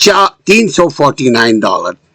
$349,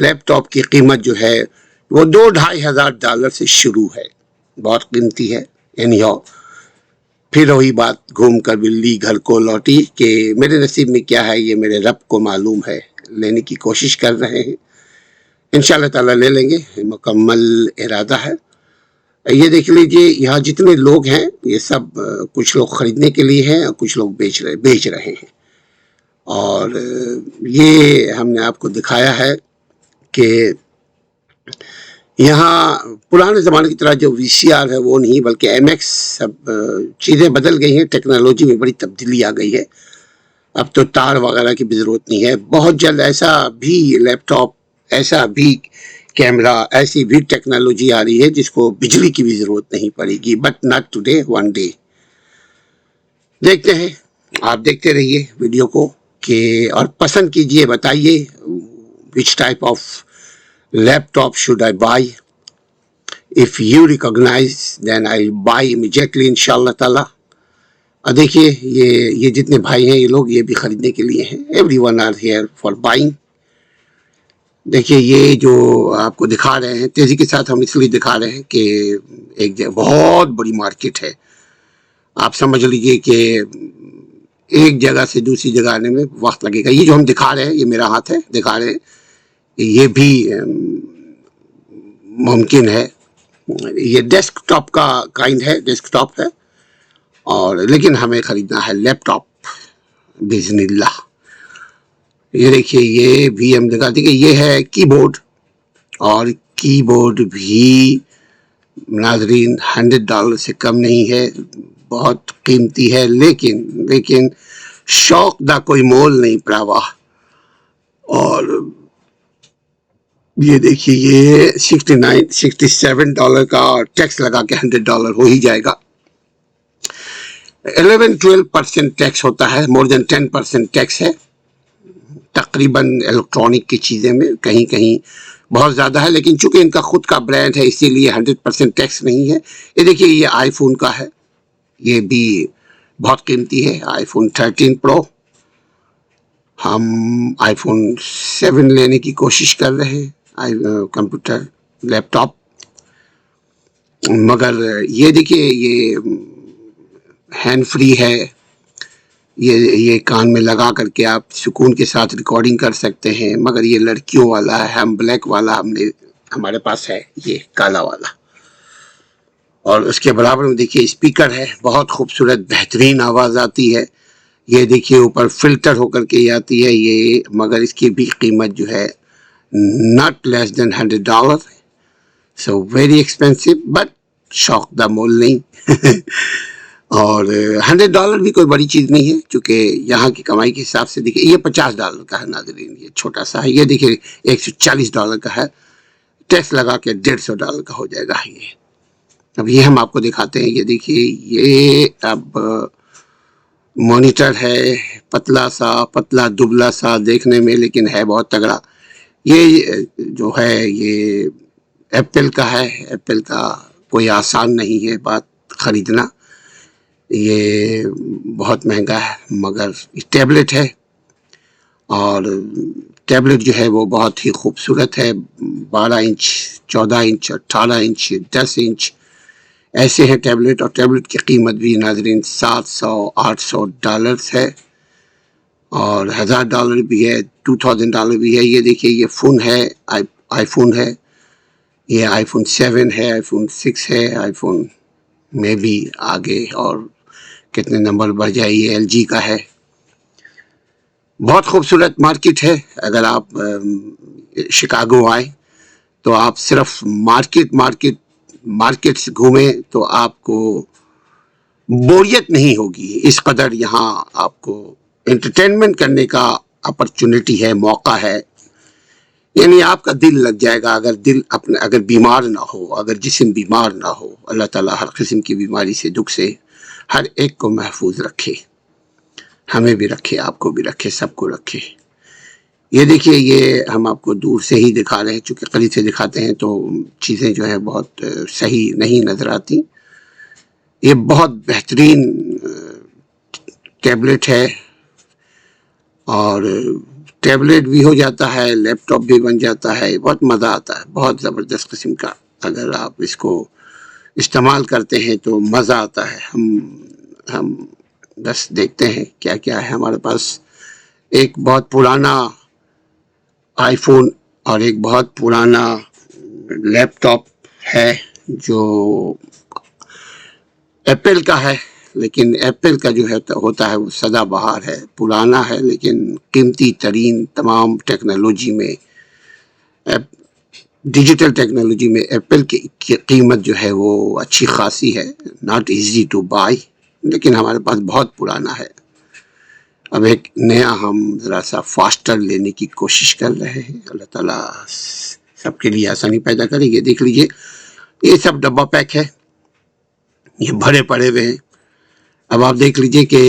لیپ top کی قیمت جو ہے وہ $2,500 سے شروع ہے، بہت قیمتی ہے. اینی ہاؤ پھر وہی بات گھوم کر بلی گھر کو لوٹی کہ میرے نصیب میں کیا ہے یہ میرے رب کو معلوم ہے. لینے کی کوشش کر رہے ہیں، انشاءاللہ تعالیٰ لے لیں گے، مکمل ارادہ ہے. یہ دیکھ لیجئے یہاں جتنے لوگ ہیں یہ سب کچھ لوگ خریدنے کے لیے ہیں اور کچھ لوگ بیچ رہے ہیں. اور یہ ہم نے آپ کو دکھایا ہے کہ یہاں پرانے زمانے کی طرح جو VCR ہے وہ نہیں، بلکہ MX، سب چیزیں بدل گئی ہیں، ٹیکنالوجی میں بڑی تبدیلی آ گئی ہے. اب تو تار وغیرہ کی بھی ضرورت نہیں ہے. بہت جلد ایسا بھی لیپ ٹاپ، ایسا بھی کیمرہ، ایسی بھی ٹیکنالوجی آ رہی ہے جس کو بجلی کی بھی ضرورت نہیں پڑے گی. But not today, one day. دیکھتے ہیں، آپ دیکھتے رہیے ویڈیو کو اور پسند کیجئے، بتائیے which type of laptop should I buy. If you recognize then I'll buy immediately انشاءاللہ تعالی. اور دیکھیے یہ جتنے بھائی ہیں یہ لوگ یہ بھی خریدنے کے لیے ہیں. everyone are here for buying. دیکھیے یہ جو آپ کو دکھا رہے ہیں تیزی کے ساتھ ہم اس لیے دکھا رہے ہیں کہ ایک بہت بڑی مارکیٹ ہے. آپ سمجھ لیجئے کہ ایک جگہ سے دوسری جگہ آنے میں وقت لگے گا. یہ جو ہم دکھا رہے ہیں، یہ میرا ہاتھ ہے دکھا رہے ہیں، یہ بھی ممکن ہے. یہ ڈیسک ٹاپ کا کائنڈ ہے، ڈیسک ٹاپ ہے، اور لیکن ہمیں خریدنا ہے لیپ ٹاپ باذن اللہ. یہ دیکھیے یہ بھی ہم دکھاتے کہ یہ ہے کی بورڈ، اور کی بورڈ بھی ناظرین $100 سے کم نہیں ہے، بہت قیمتی ہے. لیکن شوق دا کوئی مول نہیں پراوا. اور یہ دیکھیے یہ $67 کا ٹیکس لگا کے $100 ہو ہی جائے گا. 11-12% ٹیکس ہوتا ہے، مور دین 10% ٹیکس ہے تقریباً الیکٹرانک کی چیزیں میں. کہیں کہیں بہت زیادہ ہے، لیکن چونکہ ان کا خود کا برانڈ ہے اسی لیے 100% ٹیکس نہیں ہے. یہ دیکھیے یہ آئی فون کا ہے، یہ بھی بہت قیمتی ہے. آئی فون 13 پرو. ہم آئی فون 7 لینے کی کوشش کر رہے ہیں، کمپیوٹر لیپ ٹاپ. مگر یہ دیکھیے یہ ہینڈ فری ہے، یہ کان میں لگا کر کے آپ سکون کے ساتھ ریکارڈنگ کر سکتے ہیں. مگر یہ لڑکیوں والا ہے، ہم بلیک والا ہمارے پاس ہے، یہ کالا والا. اور اس کے برابر میں دیکھیے اسپیکر ہے، بہت خوبصورت بہترین آواز آتی ہے. یہ دیکھیے اوپر فلٹر ہو کر کے آتی ہے یہ، مگر اس کی بھی قیمت جو ہے not less than $100. so very expensive but شوق دا مول نہیں. اور $100 بھی کوئی بڑی چیز نہیں ہے، چونکہ یہاں کی کمائی کے حساب سے دیکھیں. یہ $50 کا ہے ناظرین، یہ چھوٹا سا ہے. یہ دیکھیں $140 کا ہے، ٹیکس لگا کے $150 کا ہو جائے گا. یہ اب یہ ہم آپ کو دکھاتے ہیں. یہ دیکھیے یہ اب مانیٹر ہے، پتلا دبلا سا دیکھنے میں، لیکن ہے بہت تگڑا. یہ جو ہے یہ ایپل کا ہے. ایپل کا کوئی آسان نہیں ہے بات خریدنا، یہ بہت مہنگا ہے. مگر ٹیبلٹ ہے، اور ٹیبلٹ جو ہے وہ بہت ہی خوبصورت ہے. 12 انچ، 14 انچ، 18 انچ، 10 انچ ایسے ہیں ٹیبلٹ. اور ٹیبلٹ کی قیمت بھی ناظرین $700-800 ہے، اور $1000 بھی ہے، $2000 بھی ہے. یہ دیکھیے یہ فون ہے، آئی فون ہے. یہ آئی فون 7 ہے، آئی فون 6 ہے، آئی فون میں بھی آگے اور کتنے نمبر بڑھ جائے. یہ LG کا ہے. بہت خوبصورت مارکیٹ ہے. اگر آپ شکاگو آئیں تو آپ صرف مارکیٹس گھومیں تو آپ کو بوریت نہیں ہوگی. اس قدر یہاں آپ کو انٹرٹینمنٹ کرنے کا اپرچونٹی ہے، موقع ہے. یعنی آپ کا دل لگ جائے گا اگر بیمار نہ ہو، اگر جسم بیمار نہ ہو. اللہ تعالیٰ ہر قسم کی بیماری سے، دکھ سے ہر ایک کو محفوظ رکھے، ہمیں بھی رکھے، آپ کو بھی رکھے، سب کو رکھے. یہ دیکھیے یہ ہم آپ کو دور سے ہی دکھا رہے ہیں، چونکہ قریب سے دکھاتے ہیں تو چیزیں جو ہے بہت صحیح نہیں نظر آتی. یہ بہت بہترین ٹیبلٹ ہے، اور ٹیبلیٹ بھی ہو جاتا ہے، لیپ ٹاپ بھی بن جاتا ہے، بہت مزہ آتا ہے، بہت زبردست قسم کا. اگر آپ اس کو استعمال کرتے ہیں تو مزہ آتا ہے. ہم بس دیکھتے ہیں کیا کیا ہے ہمارے پاس. ایک بہت پرانا آئی فون اور ایک بہت پرانا لیپ ٹاپ ہے جو ایپل کا ہے، لیکن ایپل کا جو ہوتا ہے وہ سدا بہار ہے، پرانا ہے لیکن قیمتی ترین تمام ٹیکنالوجی میں، ڈیجیٹل ٹیکنالوجی میں ایپل کی قیمت جو ہے وہ اچھی خاصی ہے. ناٹ ایزی ٹو بائی، لیکن ہمارے پاس بہت پرانا ہے. اب ایک نیا ہم ذرا سا فاسٹر لینے کی کوشش کر رہے ہیں. اللہ تعالیٰ سب کے لیے آسانی پیدا کرے گی. دیکھ لیجئے یہ سب ڈبہ پیک ہے، یہ بھرے پڑے ہوئے ہیں. اب آپ دیکھ لیجئے کہ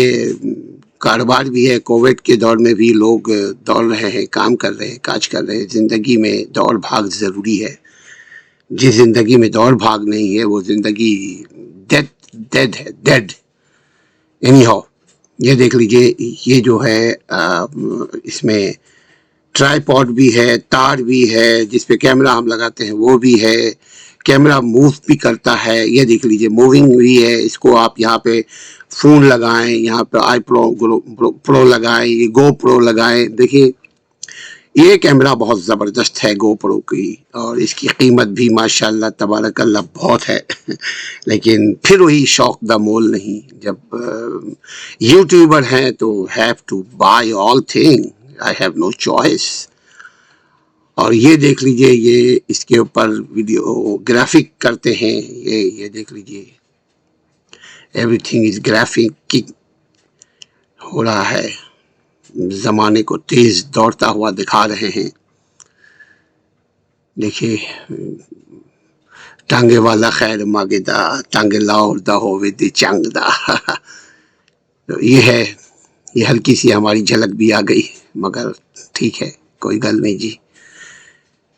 کاروبار بھی ہے، کووڈ کے دور میں بھی لوگ دوڑ رہے ہیں، کام کر رہے ہیں، کاج کر رہے ہیں. زندگی میں دوڑ بھاگ ضروری ہے. جس زندگی میں دوڑ بھاگ نہیں ہے وہ زندگی ڈیڈ ہے، ڈیڈ. اینی ہاؤ یہ دیکھ لیجئے، یہ جو ہے اس میں ٹرائی پوڈ بھی ہے، تار بھی ہے جس پہ کیمرہ ہم لگاتے ہیں، وہ بھی ہے. کیمرہ موو بھی کرتا ہے، یہ دیکھ لیجئے موونگ بھی ہے. اس کو آپ یہاں پہ فون لگائیں، یہاں پہ آئی پرو لگائیں، یہ گو پرو لگائیں. دیکھیے یہ کیمرہ بہت زبردست ہے گو پرو کی، اور اس کی قیمت بھی ماشاءاللہ تبارک اللہ بہت ہے. لیکن پھر وہی شوق دا مول نہیں. جب یوٹیوبر ہیں تو have to buy all thing, I have no choice. اور یہ دیکھ لیجئے، یہ اس کے اوپر ویڈیو گرافک کرتے ہیں. یہ دیکھ لیجئے ایوری تھنگ از گرافک ہو رہا ہے. زمانے کو تیز دوڑتا ہوا دکھا رہے ہیں. دیکھیے ٹانگے والا خیر ماگے دا، ٹانگے لاؤ دا ہووے دی چنگ دا. یہ ہے، یہ ہلکی سی ہماری جھلک بھی آ گئی، مگر ٹھیک ہے، کوئی گل نہیں جی.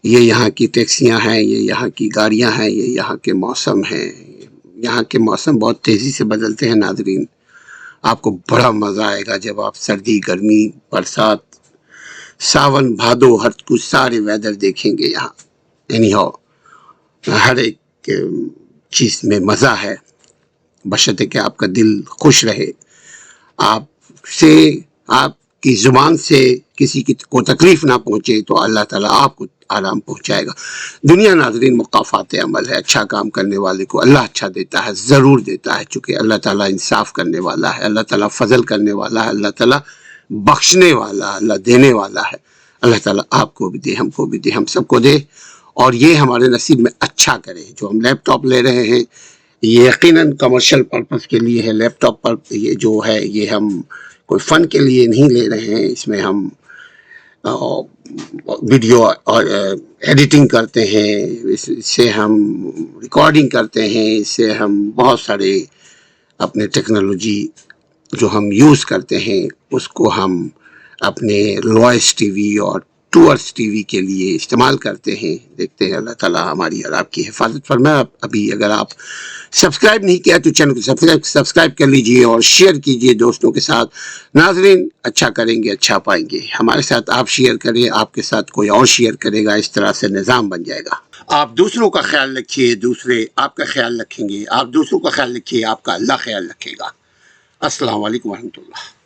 یہ یہاں کی ٹیکسیاں ہیں، یہ یہاں کی گاڑیاں ہیں، یہ یہاں کے موسم ہیں. یہاں کے موسم بہت تیزی سے بدلتے ہیں ناظرین. آپ کو بڑا مزہ آئے گا جب آپ سردی، گرمی، برسات، ساون، بھادو، ہر کچھ سارے ویدر دیکھیں گے یہاں. اینی ہاؤ ہر ایک چیز میں مزہ ہے، بشرطے کہ آپ کا دل خوش رہے. آپ سے، آپ کی زبان سے کسی کو تکلیف نہ پہنچے تو اللہ تعالیٰ آپ کو آرام پہنچائے گا. دنیا ناظرین مقافات عمل ہے. اچھا کام کرنے والے کو اللہ اچھا دیتا ہے، ضرور دیتا ہے، چونکہ اللہ تعالیٰ انصاف کرنے والا ہے، اللہ تعالیٰ فضل کرنے والا ہے، اللہ تعالیٰ بخشنے والا، اللہ دینے والا ہے. اللہ تعالیٰ آپ کو بھی دے، ہم کو بھی دے، ہم سب کو دے، اور یہ ہمارے نصیب میں اچھا کرے. جو ہم لیپ ٹاپ لے رہے ہیں یہ یقیناً کمرشل پرپس کے لیے ہے. لیپ ٹاپ پر یہ جو ہے یہ ہم کوئی فن کے لیے نہیں لے رہے ہیں. اس میں ہم ویڈیو اور ایڈیٹنگ کرتے ہیں، اس سے ہم ریکارڈنگ کرتے ہیں، اس سے ہم بہت سارے اپنے ٹیکنالوجی جو ہم یوز کرتے ہیں اس کو ہم اپنے لوائس ٹی وی اور ٹورس ٹی وی کے لیے استعمال کرتے ہیں. دیکھتے ہیں اللہ تعالیٰ ہماری اور آپ کی حفاظت فرمائے. ابھی اگر آپ سبسکرائب نہیں کیا تو چینل کو سبسکرائب کر لیجئے اور شیئر کیجئے دوستوں کے ساتھ. ناظرین اچھا کریں گے اچھا پائیں گے. ہمارے ساتھ آپ شیئر کریں، آپ کے ساتھ کوئی اور شیئر کرے گا، اس طرح سے نظام بن جائے گا. آپ دوسروں کا خیال رکھیے، دوسرے آپ کا خیال رکھیں گے. آپ دوسروں کا خیال رکھیے، آپ کا اللہ خیال رکھے گا. السلام علیکم ورحمۃ اللہ.